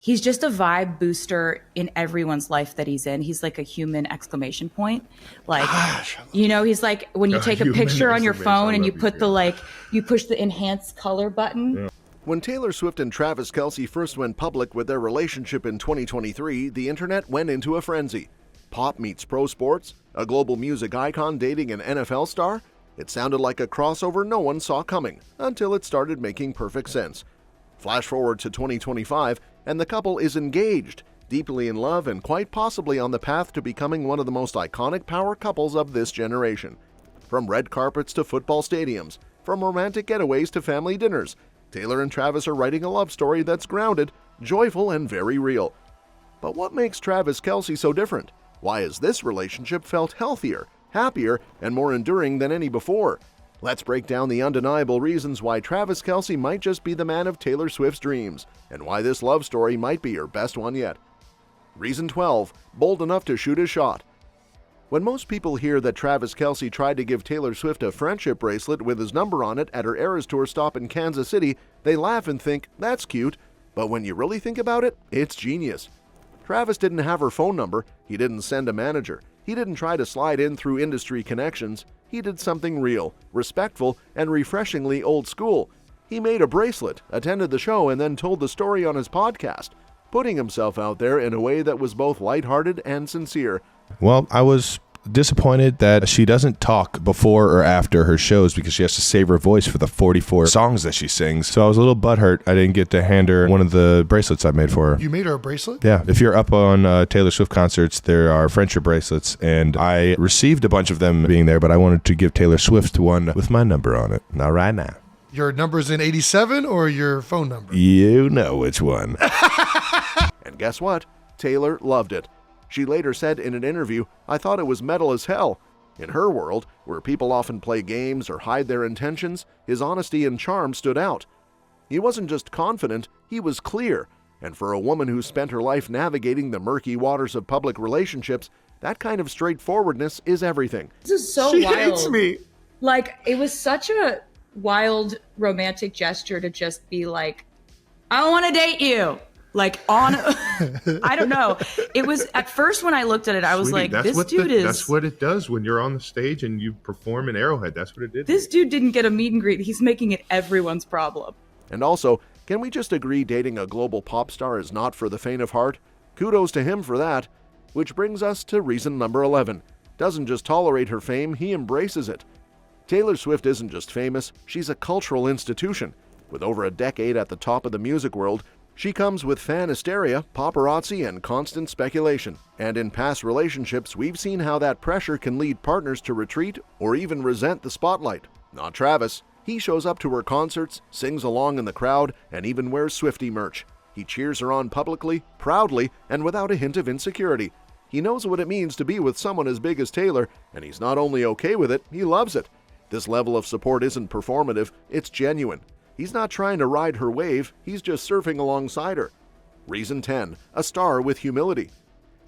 He's just a vibe booster in everyone's life that he's in. He's like a human exclamation point. Like, Gosh, he's like when you take a picture on your phone and you put you push the enhance color button. Yeah. When Taylor Swift and Travis Kelce first went public with their relationship in 2023, the internet went into a frenzy. Pop meets pro sports, a global music icon dating an NFL star? It sounded like a crossover no one saw coming, until it started making perfect sense. Flash forward to 2025, and the couple is engaged, deeply in love, and quite possibly on the path to becoming one of the most iconic power couples of this generation. From red carpets to football stadiums, from romantic getaways to family dinners, Taylor and Travis are writing a love story that's grounded, joyful, and very real. But what makes Travis Kelce so different? Why has this relationship felt healthier, happier, and more enduring than any before? Let's break down the undeniable reasons why Travis Kelce might just be the man of Taylor Swift's dreams, and why this love story might be her best one yet. Reason 12. Bold enough to shoot his shot. When most people hear that Travis Kelce tried to give Taylor Swift a friendship bracelet with his number on it at her Eras Tour stop in Kansas City, they laugh and think, that's cute. But when you really think about it, it's genius. Travis didn't have her phone number, he didn't send a manager, he didn't try to slide in through industry connections. He did something real, respectful, and refreshingly old school. He made a bracelet, attended the show, and then told the story on his podcast, putting himself out there in a way that was both lighthearted and sincere. Well, I was disappointed that she doesn't talk before or after her shows because she has to save her voice for the 44 songs that she sings. So I was a little butthurt I didn't get to hand her one of the bracelets I made for her. You made her a bracelet? Yeah. If you're up on Taylor Swift concerts, there are friendship bracelets, and I received a bunch of them being there, but I wanted to give Taylor Swift one with my number on it. Not right now. Your number's in 87 or your phone number? You know which one. And guess what? Taylor loved it. She later said in an interview, "I thought it was metal as hell." In her world, where people often play games or hide their intentions, his honesty and charm stood out. He wasn't just confident, he was clear. And for a woman who spent her life navigating the murky waters of public relationships, that kind of straightforwardness is everything. This is so She wild. hates me. Like, it was such a wild romantic gesture to just be like, I want to date you. Like, on, I don't know. It was, at first when I looked at it, I was like, this dude is... That's what it does when you're on the stage and you perform in Arrowhead. That's what it did. This dude didn't get a meet and greet. He's making it everyone's problem. And also, can we just agree dating a global pop star is not for the faint of heart? Kudos to him for that. Which brings us to reason number 11. Doesn't just tolerate her fame, he embraces it. Taylor Swift isn't just famous, she's a cultural institution. With over a decade at the top of the music world, she comes with fan hysteria, paparazzi, and constant speculation. And in past relationships, we've seen how that pressure can lead partners to retreat or even resent the spotlight. Not Travis. He shows up to her concerts, sings along in the crowd, and even wears Swiftie merch. He cheers her on publicly, proudly, and without a hint of insecurity. He knows what it means to be with someone as big as Taylor, and he's not only okay with it, he loves it. This level of support isn't performative, it's genuine. He's not trying to ride her wave, he's just surfing alongside her. Reason 10. A star with humility.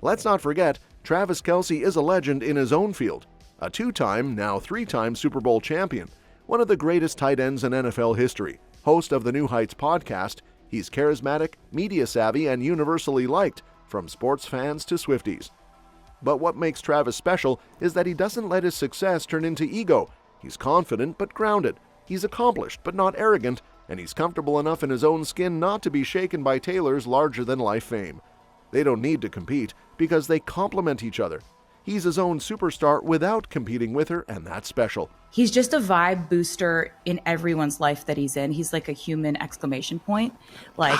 Let's not forget, Travis Kelce is a legend in his own field. A two-time, now three-time Super Bowl champion. One of the greatest tight ends in NFL history. Host of the New Heights podcast, he's charismatic, media-savvy, and universally liked, from sports fans to Swifties. But what makes Travis special is that he doesn't let his success turn into ego. He's confident but grounded. He's accomplished but not arrogant, and he's comfortable enough in his own skin not to be shaken by Taylor's larger-than-life fame. They don't need to compete because they complement each other. He's his own superstar without competing with her, and that's special. He's just a vibe booster in everyone's life that he's in. He's like a human exclamation point. Like,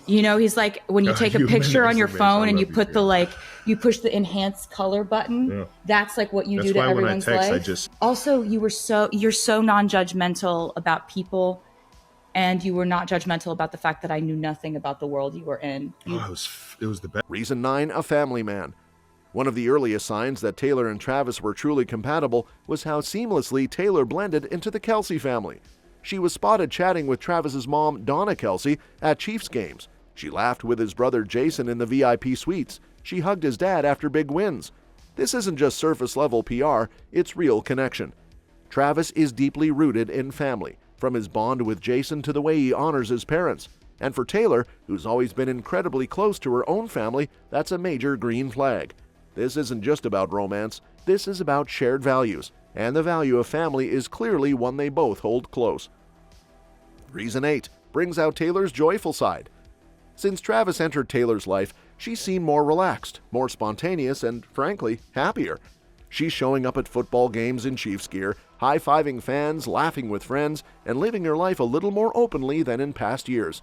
he's like when you take a picture on your phone and you put you push the enhance color button. Yeah. That's like what you do to everyone's life. Also, you're so non-judgmental about people, and you were not judgmental about the fact that I knew nothing about the world you were in. It was the best. Reason 9. A family man. One of the earliest signs that Taylor and Travis were truly compatible was how seamlessly Taylor blended into the Kelce family. She was spotted chatting with Travis's mom, Donna Kelce, at Chiefs games. She laughed with his brother Jason in the VIP suites. She hugged his dad after big wins. This isn't just surface-level PR, it's real connection. Travis is deeply rooted in family, from his bond with Jason to the way he honors his parents. And for Taylor, who's always been incredibly close to her own family, that's a major green flag. This isn't just about romance, this is about shared values, and the value of family is clearly one they both hold close. Reason 8 brings out Taylor's joyful side. Since Travis entered Taylor's life, she's seemed more relaxed, more spontaneous, and frankly, happier. She's showing up at football games in Chiefs gear, high-fiving fans, laughing with friends, and living her life a little more openly than in past years.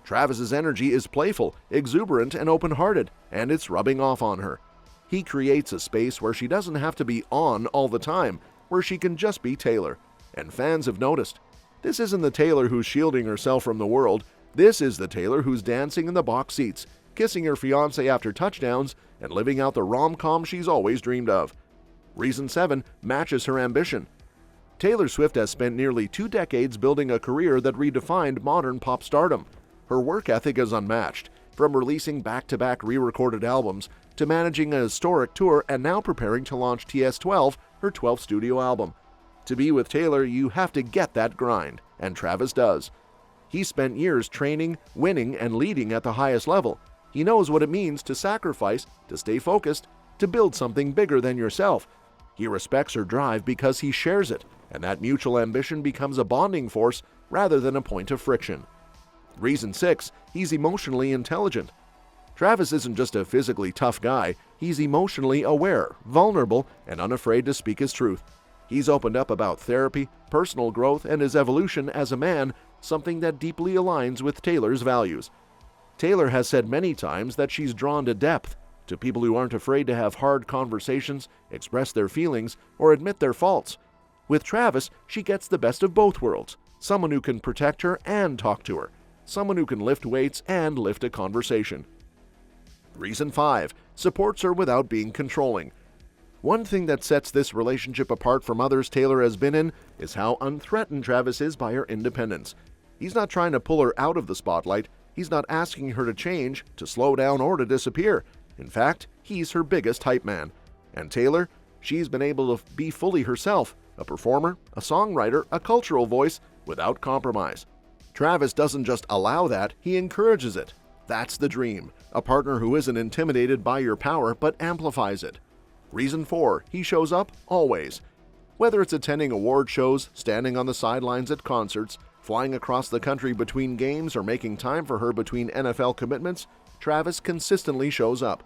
Travis's energy is playful, exuberant, and open-hearted, and it's rubbing off on her. He creates a space where she doesn't have to be on all the time, where she can just be Taylor. And fans have noticed. This isn't the Taylor who's shielding herself from the world. This is the Taylor who's dancing in the box seats, kissing her fiancé after touchdowns, and living out the rom-com she's always dreamed of. Reason 7 matches her ambition. Taylor Swift has spent nearly 2 decades building a career that redefined modern pop stardom. Her work ethic is unmatched, from releasing back-to-back re-recorded albums to managing a historic tour and now preparing to launch TS12, her 12th studio album. To be with Taylor, you have to get that grind, and Travis does. He spent years training, winning, and leading at the highest level. He knows what it means to sacrifice, to stay focused, to build something bigger than yourself. He respects her drive because he shares it, and that mutual ambition becomes a bonding force rather than a point of friction. Reason 6, he's emotionally intelligent. Travis isn't just a physically tough guy, he's emotionally aware, vulnerable, and unafraid to speak his truth. He's opened up about therapy, personal growth, and his evolution as a man, something that deeply aligns with Taylor's values. Taylor has said many times that she's drawn to depth, to people who aren't afraid to have hard conversations, express their feelings, or admit their faults. With Travis, she gets the best of both worlds, someone who can protect her and talk to her, someone who can lift weights and lift a conversation. Reason 5 supports her without being controlling. One thing that sets this relationship apart from others Taylor has been in is how unthreatened Travis is by her independence. He's not trying to pull her out of the spotlight. He's not asking her to change, to slow down, or to disappear. In fact, he's her biggest hype man. And Taylor, she's been able to be fully herself, a performer, a songwriter, a cultural voice, without compromise. Travis doesn't just allow that, he encourages it. That's the dream, a partner who isn't intimidated by your power but amplifies it. Reason 4, he shows up always. Whether it's attending award shows, standing on the sidelines at concerts, flying across the country between games, or making time for her between NFL commitments, Travis consistently shows up.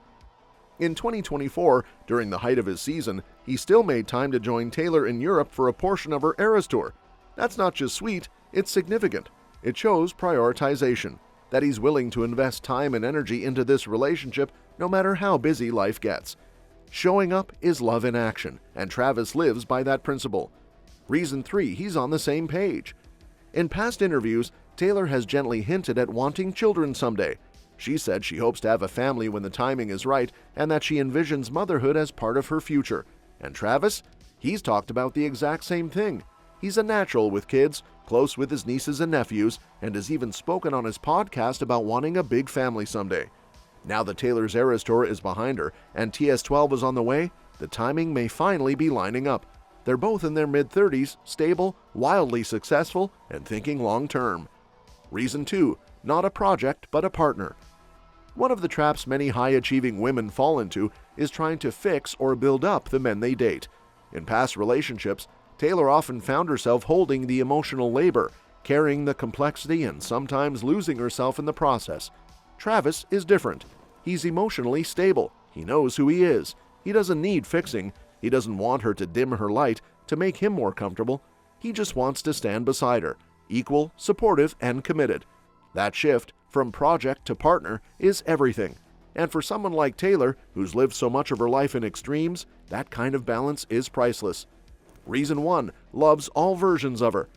In 2024, during the height of his season, he still made time to join Taylor in Europe for a portion of her Eras Tour. That's not just sweet, it's significant. It shows prioritization, that he's willing to invest time and energy into this relationship no matter how busy life gets. Showing up is love in action, and Travis lives by that principle. Reason 3, he's on the same page. In past interviews, Taylor has gently hinted at wanting children someday. She said she hopes to have a family when the timing is right and that she envisions motherhood as part of her future. And Travis? He's talked about the exact same thing. He's a natural with kids, close with his nieces and nephews, and has even spoken on his podcast about wanting a big family someday. Now that Taylor's Eras Tour is behind her and TS12 is on the way, the timing may finally be lining up. They're both in their mid-30s, stable, wildly successful, and thinking long-term. Reason 2, not a project but a partner. One of the traps many high-achieving women fall into is trying to fix or build up the men they date. In past relationships, Taylor often found herself holding the emotional labor, carrying the complexity, and sometimes losing herself in the process. Travis is different. He's emotionally stable. He knows who he is. He doesn't need fixing. He doesn't want her to dim her light to make him more comfortable. He just wants to stand beside her, equal, supportive, and committed. That shift from project to partner is everything. And for someone like Taylor, who's lived so much of her life in extremes, that kind of balance is priceless. Reason 1, loves all versions of her.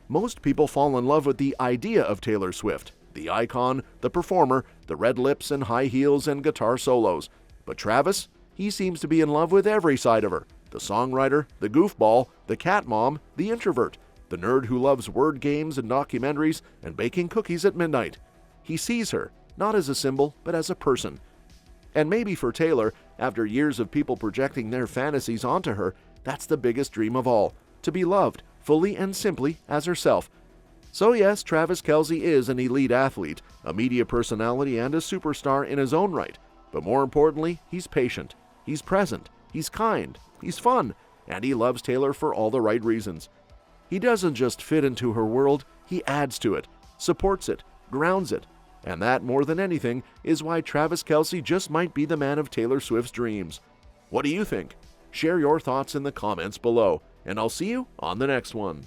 Most people fall in love with the idea of Taylor Swift, the icon, the performer, the red lips and high heels and guitar solos. But Travis? He seems to be in love with every side of her. The songwriter, the goofball, the cat mom, the introvert, the nerd who loves word games and documentaries and baking cookies at midnight. He sees her, not as a symbol, but as a person. And maybe for Taylor, after years of people projecting their fantasies onto her, that's the biggest dream of all, to be loved fully and simply as herself. So yes, Travis Kelce is an elite athlete, a media personality, and a superstar in his own right. But more importantly, he's patient, he's present, he's kind, he's fun, and he loves Taylor for all the right reasons. He doesn't just fit into her world, he adds to it, supports it, grounds it. And that, more than anything, is why Travis Kelce just might be the man of Taylor Swift's dreams. What do you think? Share your thoughts in the comments below, and I'll see you on the next one.